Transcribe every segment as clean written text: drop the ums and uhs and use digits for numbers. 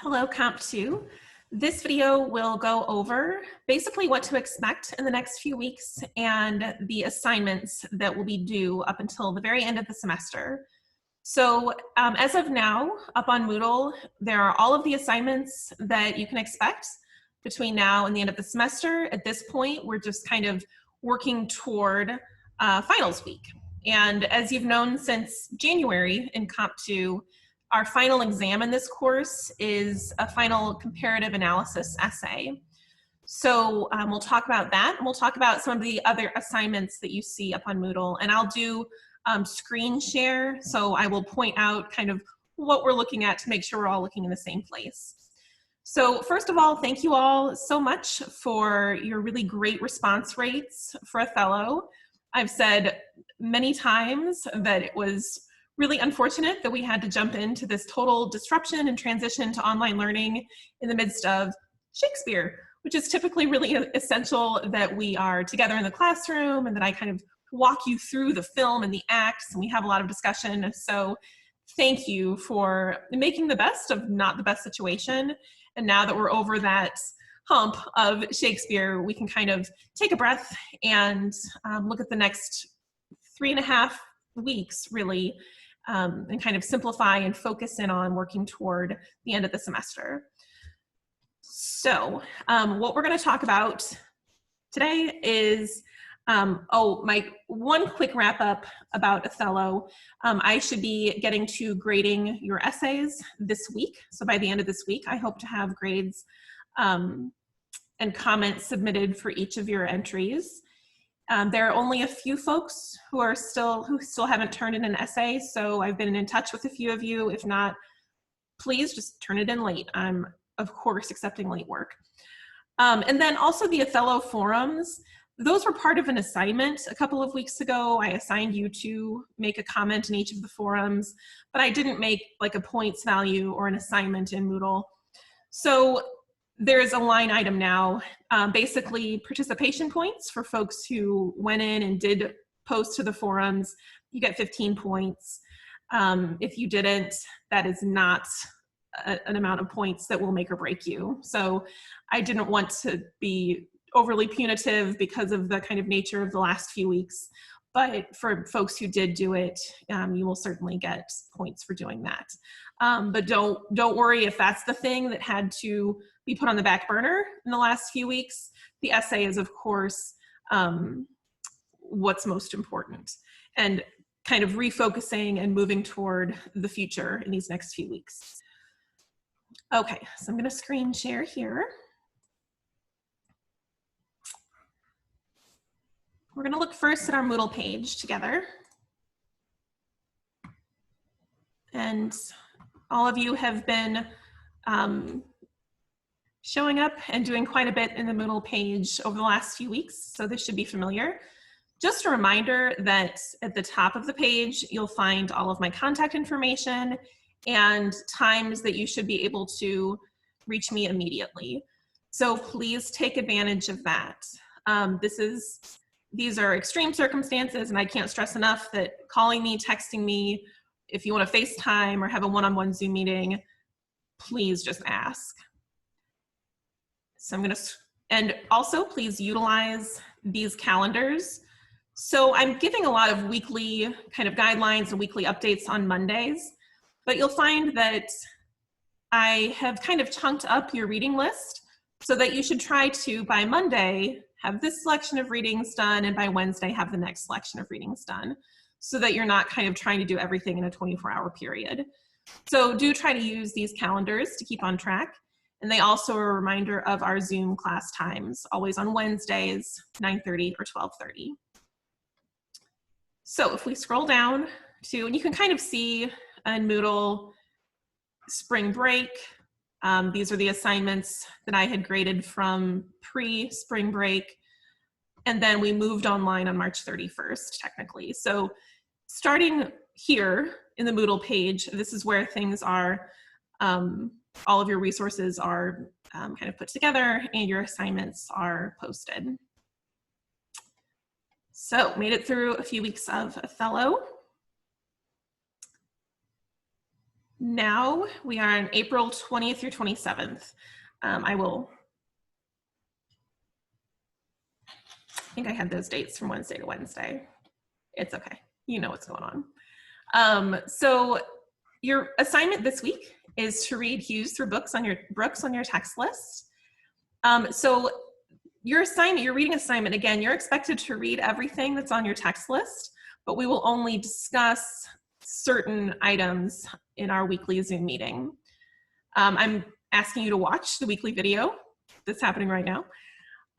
Hello, Comp 2. This video will go over basically what to expect in the next few weeks and the assignments that will be due up until the very end of the semester. So as of now, up on Moodle, there are all of the assignments that you can expect between now and the end of the semester. At this point, we're just kind of working toward finals week. And as you've known since January in Comp 2, our final exam in this course is a final comparative analysis essay. So we'll talk about that, and we'll talk about some of the other assignments that you see up on Moodle. And I'll do screen share, so I will point out kind of what we're looking at to make sure we're all looking in the same place. So first of all, thank you all so much for your really great response rates for Othello. I've said many times that it was really unfortunate that we had to jump into this total disruption and transition to online learning in the midst of Shakespeare, which is typically really essential that we are together in the classroom and that I kind of walk you through the film and the acts, and we have a lot of discussion. So thank you for making the best of not the best situation. And now that we're over that hump of Shakespeare, we can kind of take a breath and look at the next 3.5 weeks, really, and kind of simplify and focus in on working toward the end of the semester. So what we're going to talk about today is, my one quick wrap up about Othello. I should be getting to grading your essays this week. So by the end of this week, I hope to have grades and comments submitted for each of your entries. There are only a few folks who still haven't turned in an essay, so I've been in touch with a few of you. If not, please just turn it in late. I'm, of course, accepting late work. And then also the Othello forums. Those were part of an assignment a couple of weeks ago. I assigned you to make a comment in each of the forums, but I didn't make like a points value or an assignment in Moodle. So there's a line item now, basically participation points for folks who went in and did post to the forums. You get 15 points. If you didn't, that is not an amount of points that will make or break you. So I didn't want to be overly punitive because of the kind of nature of the last few weeks. But for folks who did do it, you will certainly get points for doing that. But don't worry if that's the thing that had to be put on the back burner in the last few weeks. The essay is, of course, what's most important, and kind of refocusing and moving toward the future in these next few weeks. Okay, so I'm going to screen share here. We're going to look first at our Moodle page together. And all of you have been showing up and doing quite a bit in the Moodle page over the last few weeks, so this should be familiar. Just a reminder that at the top of the page, you'll find all of my contact information and times that you should be able to reach me immediately. So please take advantage of that. These are extreme circumstances, and I can't stress enough that calling me, texting me, if you want to FaceTime or have a one-on-one Zoom meeting, please just ask. So I'm going to, and also please utilize these calendars. So I'm giving a lot of weekly kind of guidelines and weekly updates on Mondays, but you'll find that I have kind of chunked up your reading list so that you should try to, by Monday, have this selection of readings done, and by Wednesday have the next selection of readings done, so that you're not kind of trying to do everything in a 24-hour period. So do try to use these calendars to keep on track. And they also are a reminder of our Zoom class times, always on Wednesdays, 9:30 or 12:30. So if we scroll down to, and you can kind of see in Moodle, spring break. These are the assignments that I had graded from pre-spring break. And then we moved online on March 31st, technically. So starting here in the Moodle page, this is where things are, all of your resources are kind of put together and your assignments are posted. So made it through a few weeks of Othello. now we are on April 20th through 27th. I think I had those dates from Wednesday to Wednesday. It's okay. You know what's going on. So your assignment this week is to read Hughes through Brooks on your text list. So your assignment, your reading assignment, again, you're expected to read everything that's on your text list, but we will only discuss certain items in our weekly Zoom meeting. I'm asking you to watch the weekly video that's happening right now.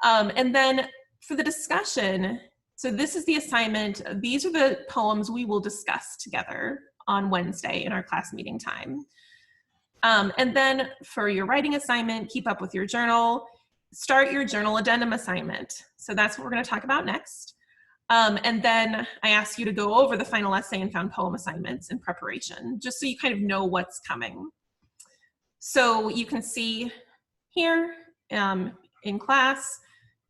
And then for the discussion, so this is the assignment. These are the poems we will discuss together on Wednesday in our class meeting time. And then for your writing assignment, keep up with your journal, start your journal addendum assignment. So that's what we're going to talk about next. And then I ask you to go over the final essay and found poem assignments in preparation, just so you kind of know what's coming. So you can see here in class,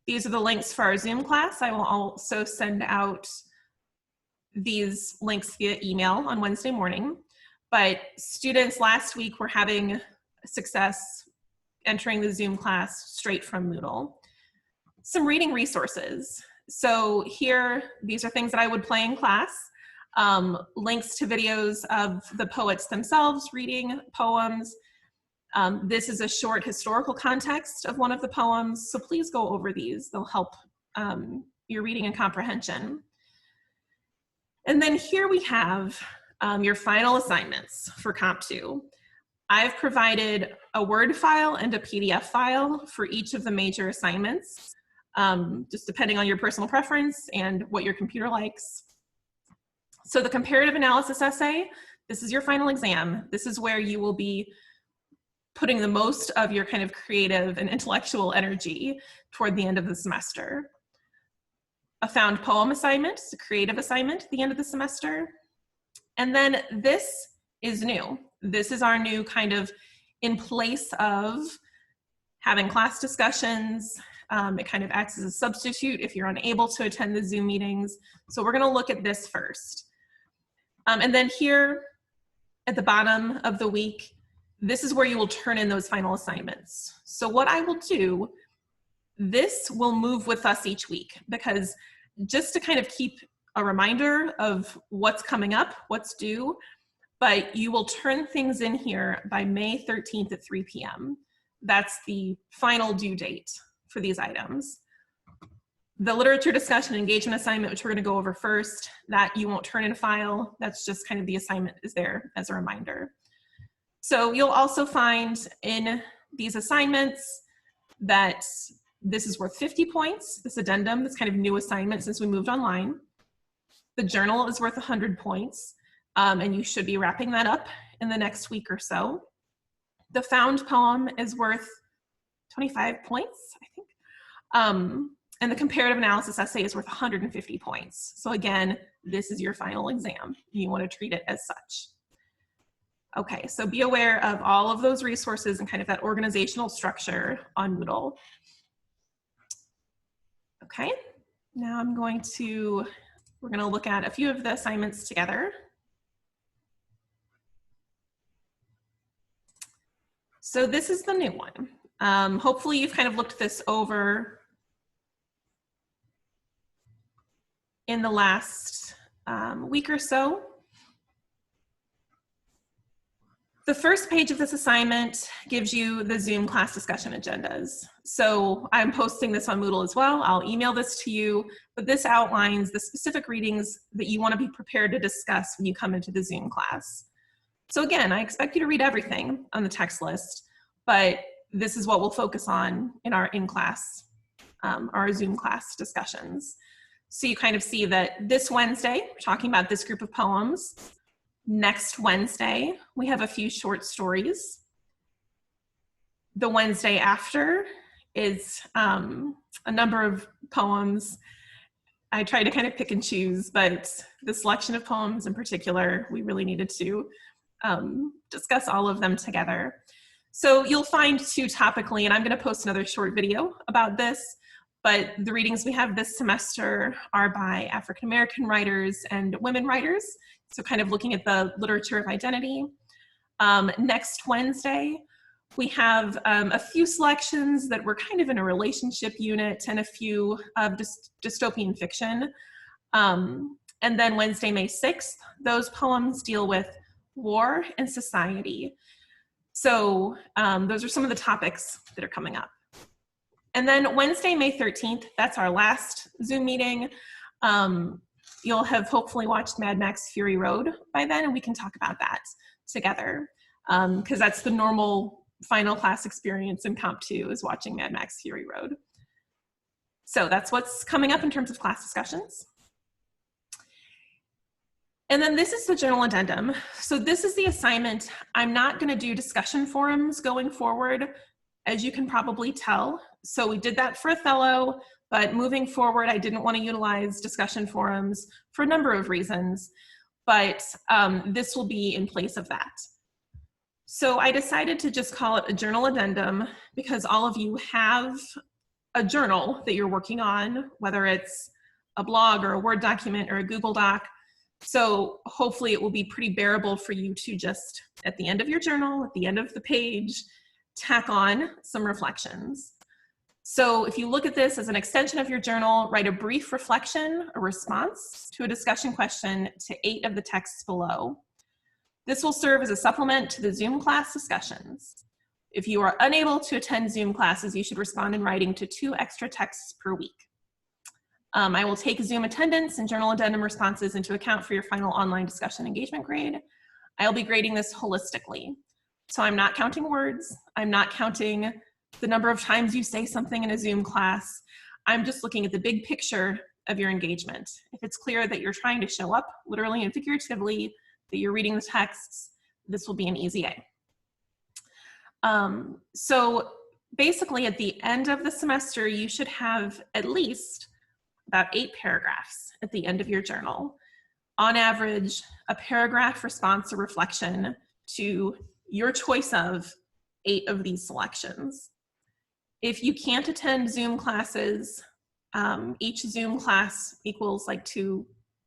these are the links for our Zoom class. I will also send out these links via email on Wednesday morning. But students last week were having success entering the Zoom class straight from Moodle. Some reading resources. So here, these are things that I would play in class. Links to videos of the poets themselves reading poems. This is a short historical context of one of the poems, so please go over these. They'll help your reading and comprehension. And then here we have your final assignments for Comp 2. I've provided a Word file and a PDF file for each of the major assignments, just depending on your personal preference and what your computer likes. So the comparative analysis essay, this is your final exam. This is where you will be putting the most of your kind of creative and intellectual energy toward the end of the semester. A found poem assignment, a creative assignment at the end of the semester. And then this is new. This is our new kind of in place of having class discussions. It kind of acts as a substitute if you're unable to attend the Zoom meetings. So we're gonna look at this first. And then here at the bottom of the week, this is where you will turn in those final assignments. So what I will do, this will move with us each week, because just to kind of keep a reminder of what's coming up, what's due, but you will turn things in here by May 13th at 3 p.m. That's the final due date for these items. The literature discussion and engagement assignment, which we're going to go over first, that you won't turn in a file. That's just kind of the assignment is there as a reminder. So you'll also find in these assignments that this is worth 50 points, this addendum, this kind of new assignment since we moved online. The journal is worth 100 points, and you should be wrapping that up in the next week or so. The found poem is worth 25 points, I think. And the comparative analysis essay is worth 150 points. So again, this is your final exam. You want to treat it as such. Okay, so be aware of all of those resources and kind of that organizational structure on Moodle. Okay, now we're going to look at a few of the assignments together. So this is the new one. Hopefully you've kind of looked this over in the last week or so. The first page of this assignment gives you the Zoom class discussion agendas. So I'm posting this on Moodle as well. I'll email this to you, but this outlines the specific readings that you want to be prepared to discuss when you come into the Zoom class. So again, I expect you to read everything on the text list, but this is what we'll focus on in our in-class, our Zoom class discussions. So you kind of see that this Wednesday, we're talking about this group of poems. Next Wednesday, we have a few short stories. The Wednesday after is a number of poems. I try to kind of pick and choose, but the selection of poems in particular, we really needed to discuss all of them together. So you'll find two topically, and I'm going to post another short video about this, but the readings we have this semester are by African-American writers and women writers. So kind of looking at the literature of identity. Next Wednesday, we have a few selections that were kind of in a relationship unit and a few of dystopian fiction. And then Wednesday, May 6th, those poems deal with war and society. So those are some of the topics that are coming up. And then Wednesday, May 13th, that's our last Zoom meeting. You'll have hopefully watched Mad Max Fury Road by then, and we can talk about that together, because that's the normal final class experience in Comp 2 is watching Mad Max Fury Road. So that's what's coming up in terms of class discussions. And then this is the journal addendum. So this is the assignment. I'm not going to do discussion forums going forward, as you can probably tell. So we did that for Othello, but moving forward, I didn't want to utilize discussion forums for a number of reasons, but this will be in place of that. So I decided to just call it a journal addendum because all of you have a journal that you're working on, whether it's a blog or a Word document or a Google Doc. So hopefully it will be pretty bearable for you to just, at the end of your journal, at the end of the page, tack on some reflections. So if you look at this as an extension of your journal, write a brief reflection, a response to a discussion question to 8 of the texts below. This will serve as a supplement to the Zoom class discussions. If you are unable to attend Zoom classes, you should respond in writing to 2 extra texts per week. I will take Zoom attendance and journal addendum responses into account for your final online discussion engagement grade. I'll be grading this holistically. So I'm not counting words. I'm not counting the number of times you say something in a Zoom class. I'm just looking at the big picture of your engagement. If it's clear that you're trying to show up literally and figuratively, that you're reading the texts, this will be an easy A. So basically at the end of the semester, you should have at least about 8 paragraphs at the end of your journal. On average, a paragraph response or reflection to your choice of 8 of these selections. If you can't attend Zoom classes, each Zoom class equals like 2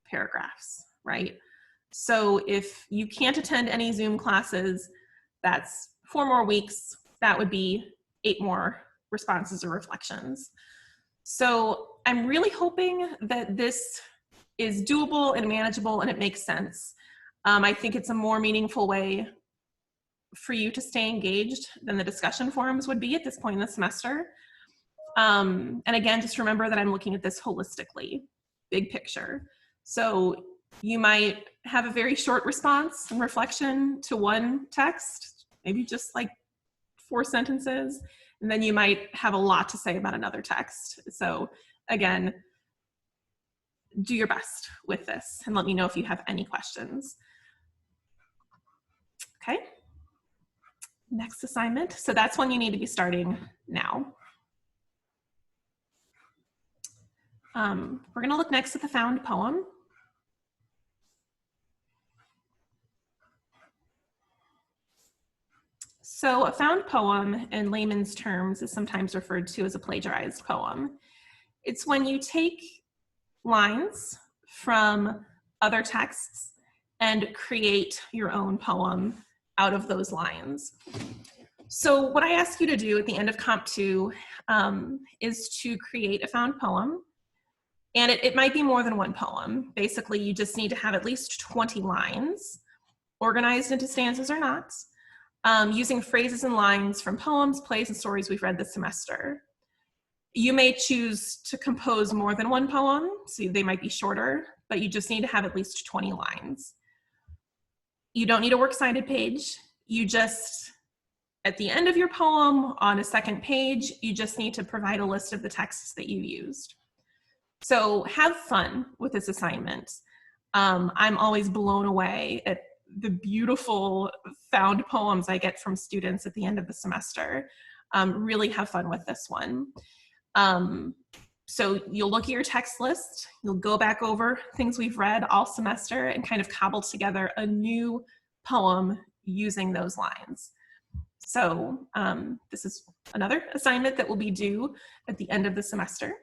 paragraphs, right? So if you can't attend any Zoom classes, that's 4 more weeks. That would be 8 more responses or reflections. So I'm really hoping that this is doable and manageable and it makes sense. I think it's a more meaningful way for you to stay engaged than the discussion forums would be at this point in the semester. And again, just remember that I'm looking at this holistically, big picture. So you might have a very short response and reflection to one text, maybe just like 4 sentences, and then you might have a lot to say about another text. So again, do your best with this and let me know if you have any questions. Okay. Next assignment. So that's when you need to be starting now. We're going to look next at the found poem. So a found poem in layman's terms is sometimes referred to as a plagiarized poem. It's when you take lines from other texts and create your own poem out of those lines. So what I ask you to do at the end of Comp 2 is to create a found poem. And it might be more than one poem. Basically, you just need to have at least 20 lines, organized into stanzas or not, using phrases and lines from poems, plays, and stories we've read this semester. You may choose to compose more than one poem, so they might be shorter, but you just need to have at least 20 lines. You don't need a works cited page. You just, at the end of your poem, on a second page, you just need to provide a list of the texts that you used. So have fun with this assignment. I'm always blown away at the beautiful found poems I get from students at the end of the semester. Really have fun with this one. So you'll look at your text list, you'll go back over things we've read all semester and kind of cobble together a new poem using those lines. So this is another assignment that will be due at the end of the semester.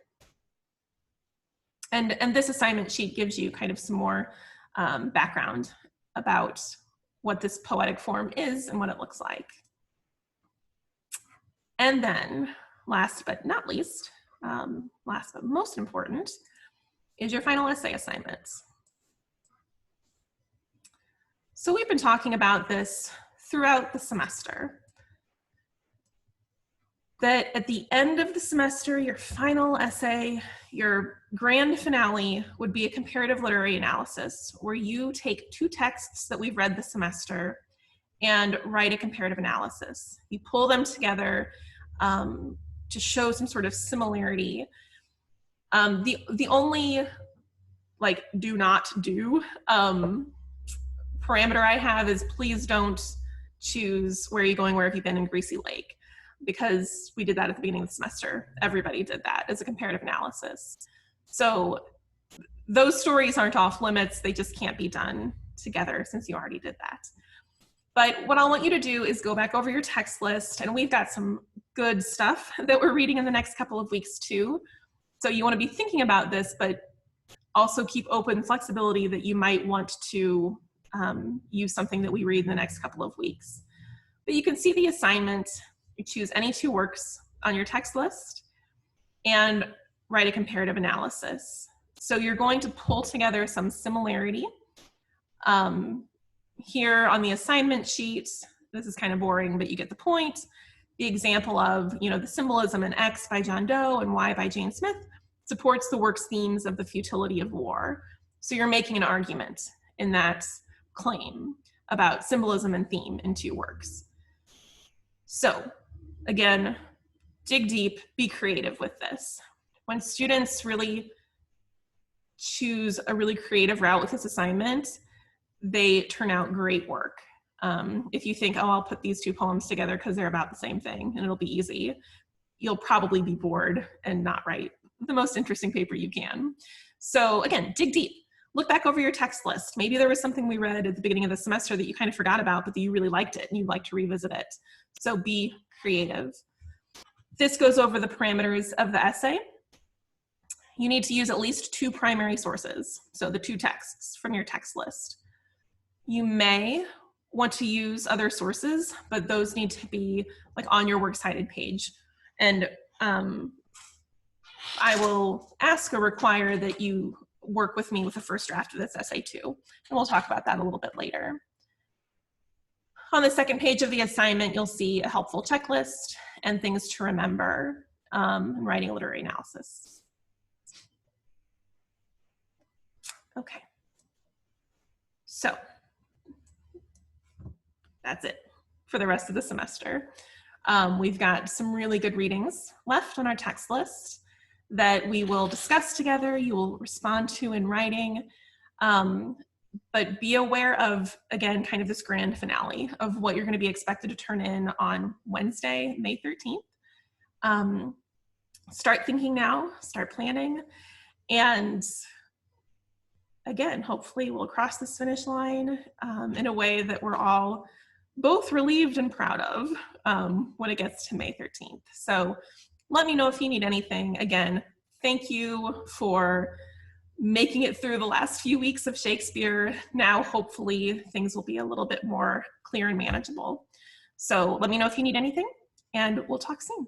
And this assignment sheet gives you kind of some more background about what this poetic form is and what it looks like. And then last but not least, last but most important, is your final essay assignments. So we've been talking about this throughout the semester, that at the end of the semester, your final essay, your grand finale would be a comparative literary analysis, where you take two texts that we've read this semester and write a comparative analysis. You pull them together to show some sort of similarity. The only like do not do parameter I have is please don't choose where are you going, where have you been in Greasy Lake, because we did that at the beginning of the semester. Everybody did that as a comparative analysis. So those stories aren't off limits, they just can't be done together since you already did that. But what I want you to do is go back over your text list, and we've got some good stuff that we're reading in the next couple of weeks too. So you want to be thinking about this, but also keep open flexibility that you might want to use something that we read in the next couple of weeks. But you can see the assignment. You choose any two works on your text list and write a comparative analysis. So you're going to pull together some similarity. Here on the assignment sheet, this is kind of boring, but you get the point. The example of, the symbolism in X by John Doe and Y by Jane Smith supports the work's themes of the futility of war. So you're making an argument in that claim about symbolism and theme in two works. So again, dig deep, be creative with this. When students really choose a really creative route with this assignment, they turn out great work. If you think, oh, I'll put these two poems together because they're about the same thing and it'll be easy, you'll probably be bored and not write the most interesting paper you can. So again, dig deep. Look back over your text list. Maybe there was something we read at the beginning of the semester that you kind of forgot about, but that you really liked it and you'd like to revisit it. So be creative. This goes over the parameters of the essay. You need to use at least two primary sources, so the two texts from your text list. You may want to use other sources, but those need to be like on your works cited page. And I will ask or require that you work with me with the first draft of this essay too. And we'll talk about that a little bit later. On the second page of the assignment, you'll see a helpful checklist and things to remember in writing a literary analysis. Okay. So that's it for the rest of the semester. We've got some really good readings left on our text list that we will discuss together, you will respond to in writing, but be aware of, again, kind of this grand finale of what you're going to be expected to turn in on Wednesday, May 13th. Start thinking now, start planning, and again, hopefully we'll cross this finish line in a way that we're all both relieved and proud of when it gets to May 13th. So let me know if you need anything. Again, thank you for making it through the last few weeks of Shakespeare. Now, hopefully, things will be a little bit more clear and manageable. So let me know if you need anything, and we'll talk soon.